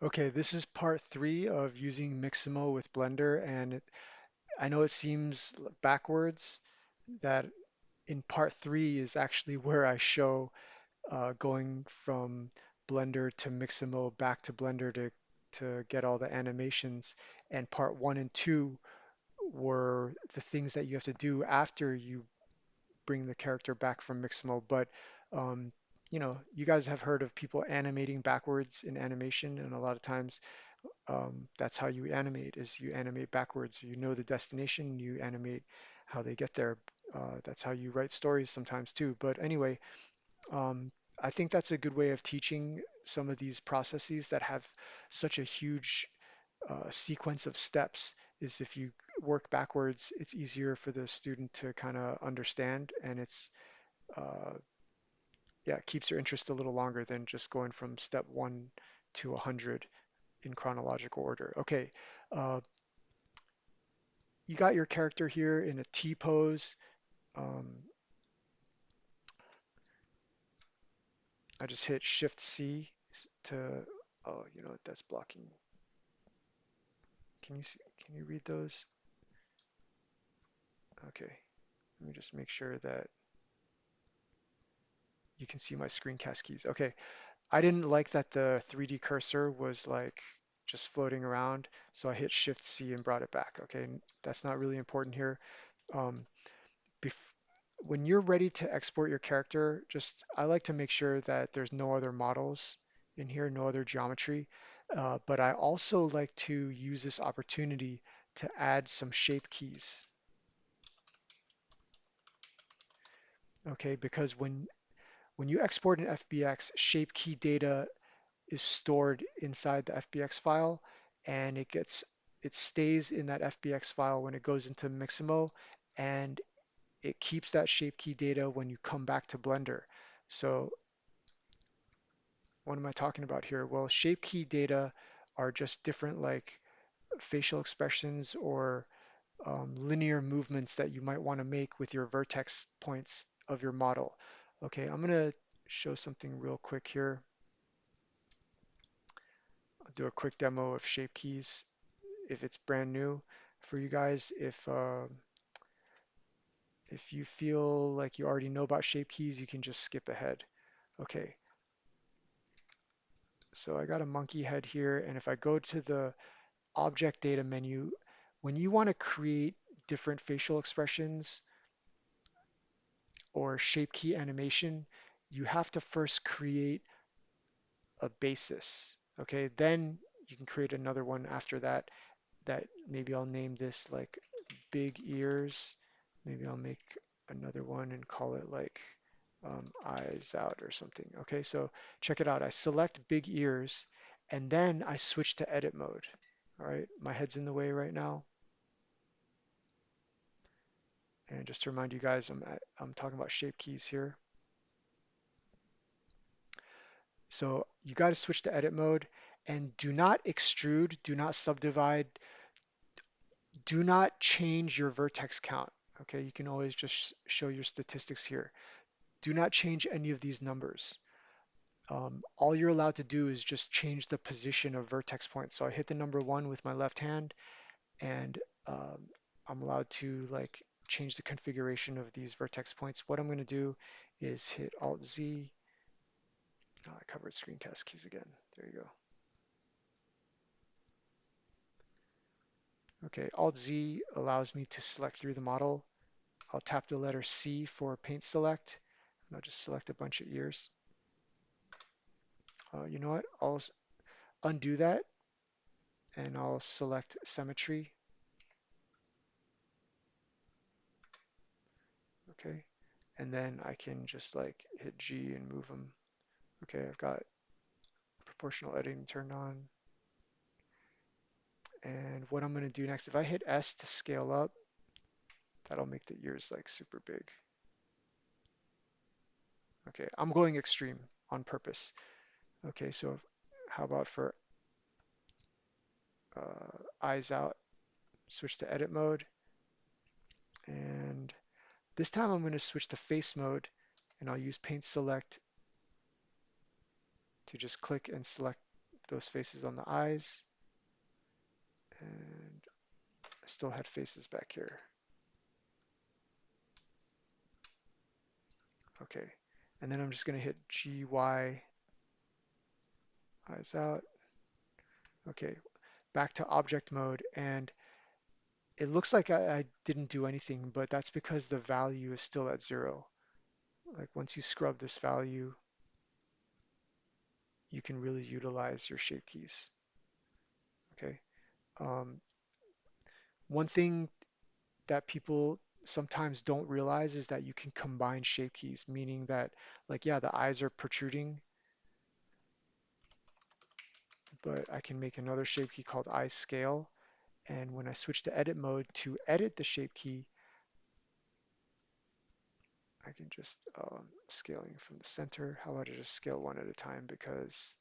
Okay, this is part three of using Mixamo with Blender, and I know it seems backwards that in part three is actually where I show going from Blender to Mixamo back to Blender to get all the animations, and part one and two were the things that you have to do after you bring the character back from Mixamo. But um, you guys have heard of people animating backwards in animation, and a lot of times that's how you animate is you animate backwards. You know the destination, you animate how they get there. That's how you write stories sometimes too. But anyway, um, I think that's a good way of teaching some of these processes that have such a huge sequence of steps is if you work backwards, it's easier for the student to kind of understand, and uh, yeah, it keeps their interest a little longer than just going from step one to 100 in chronological order. Okay, uh, you got your character here in a T pose. Um, I just hit Shift C to, oh, you know what, that's blocking. Can you see, can you read those? Okay, let me just make sure that you can see my screencast keys. Okay, I didn't like that the 3D cursor was like just floating around, so I hit Shift C and brought it back. Okay, that's not really important here. Um, bef when you're ready to export your character, just I like to make sure that there's no other models in here, no other geometry. But I also like to use this opportunity to add some shape keys. Okay, because when you export an FBX, shape key data is stored inside the FBX file, and it stays in that FBX file when it goes into Mixamo, and it keeps that shape key data when you come back to Blender. So what am I talking about here? Well, shape key data are just different like facial expressions or linear movements that you might want to make with your vertex points of your model. Okay, I'm going to show something real quick here. I'll do a quick demo of shape keys if it's brand new for you guys. If you feel like you already know about shape keys, you can just skip ahead. Okay, so I got a monkey head here, and if I go to the object data menu, when you want to create different facial expressions or shape key animation, you have to first create a basis. Okay, then you can create another one after that. That maybe I'll name this like big ears. Maybe I'll make another one and call it like eyes out or something. Okay, so check it out. I select big ears and then I switch to edit mode. All right, my head's in the way right now. And just to remind you guys, I'm talking about shape keys here. So you got to switch to edit mode and do not extrude, do not subdivide, do not change your vertex count. Okay, you can always just show your statistics here. Do not change any of these numbers. All you're allowed to do is just change the position of vertex points. So I hit the number one with my left hand and um, I'm allowed to like change the configuration of these vertex points. What I'm going to do is hit Alt Z. Oh, I covered screencast keys again. There you go. Okay, Alt Z allows me to select through the model. I'll tap the letter C for paint select, and I'll just select a bunch of ears. You know what? I'll undo that, and I'll select symmetry. Okay, and then I can just like hit G and move them. Okay, I've got proportional editing turned on. And what I'm going to do next, if I hit S to scale up, that'll make the ears like super big. Okay, I'm going extreme on purpose. Okay, so how about for eyes out, switch to edit mode. And this time I'm going to switch to face mode and I'll use paint select to just click and select those faces on the eyes, and I still had faces back here. Okay, and then I'm just going to hit GY, eyes out. Okay, back to object mode, and it looks like I didn't do anything, but that's because the value is still at 0. Like once you scrub this value, you can really utilize your shape keys. Okay. Um, One thing that people sometimes don't realize is that you can combine shape keys, meaning that, like, yeah, the eyes are protruding, but I can make another shape key called eye scale. And when I switch to edit mode to edit the shape key, I can just scaling from the center. How about I just scale one at a time because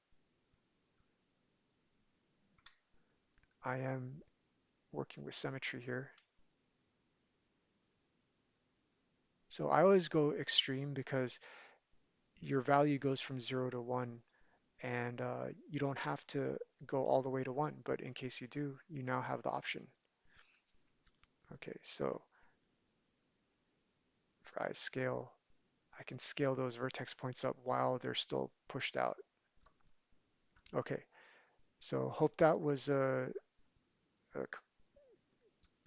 I am working with symmetry here. So I always go extreme because your value goes from 0 to 1, and you don't have to go all the way to 1, but in case you do, you now have the option. Okay, so for eye scale, I can scale those vertex points up while they're still pushed out. Okay, so hope that was a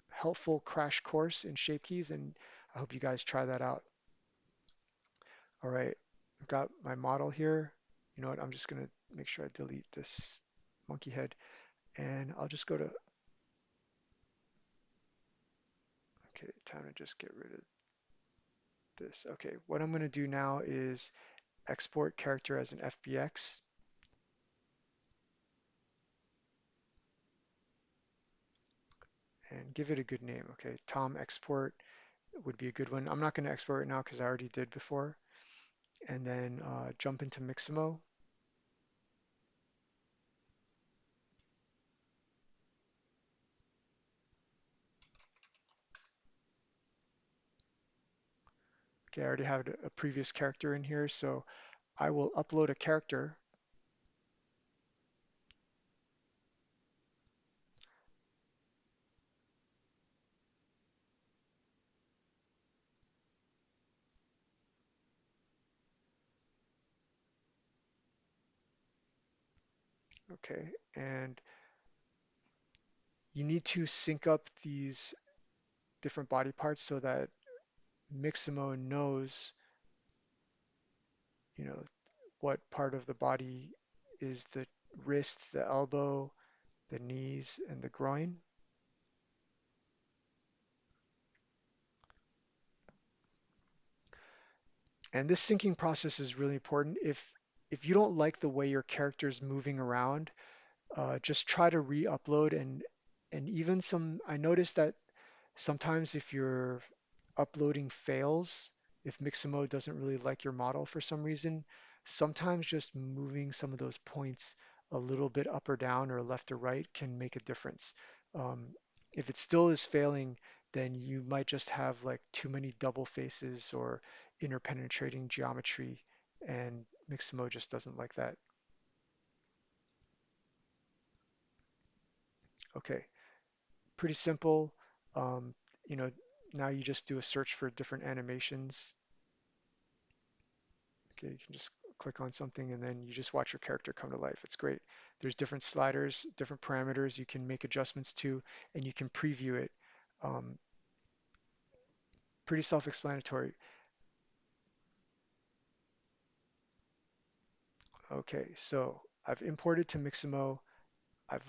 helpful crash course in shape keys, and I hope you guys try that out. All right, I've got my model here. You know what, I'm just gonna make sure I delete this monkey head, and I'll just go to, okay, time to just get rid of this. Okay, what I'm gonna do now is export character as an FBX, and give it a good name. Okay, Tom export would be a good one. I'm not going to export it now because I already did before. And then jump into Mixamo. Okay, I already have a previous character in here, so I will upload a character. Okay, and you need to sync up these different body parts so that Mixamo knows, you know, what part of the body is the wrist, the elbow, the knees, and the groin. And this syncing process is really important. If you don't like the way your character is moving around, just try to re-upload, and even some, I noticed that sometimes if your uploading fails, if Mixamo doesn't really like your model for some reason, sometimes just moving some of those points a little bit up or down or left or right can make a difference. If it still is failing, then you might just have like too many double faces or interpenetrating geometry, and Mixamo just doesn't like that. Okay, pretty simple. Um, you know, now you just do a search for different animations. Okay, you can just click on something and then you just watch your character come to life. It's great. There's different sliders, different parameters you can make adjustments to, and you can preview it. Um, Pretty self-explanatory. Okay, so I've imported to Mixamo. I've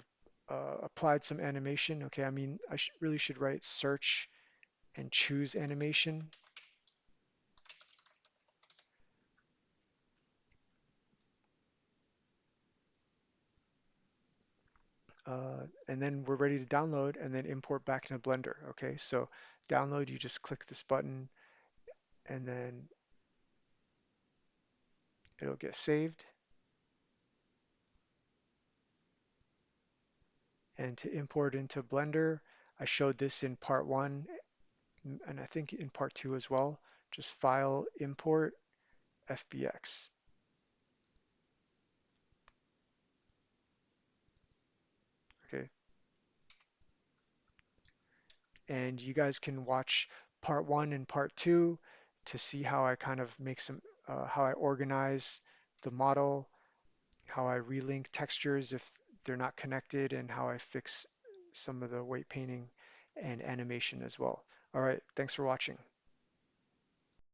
applied some animation. Okay, I mean, I really should write search and choose animation. And then we're ready to download and then import back into Blender. Okay, so download, you just click this button and then it'll get saved. And to import into Blender, I showed this in part 1 and I think in part 2 as well. Just file, import, FBX. Okay, and you guys can watch part one and part two to see how I kind of make some, how I organize the model, how I relink textures if they're not connected, and how I fix some of the weight painting and animation as well. All right, thanks for watching.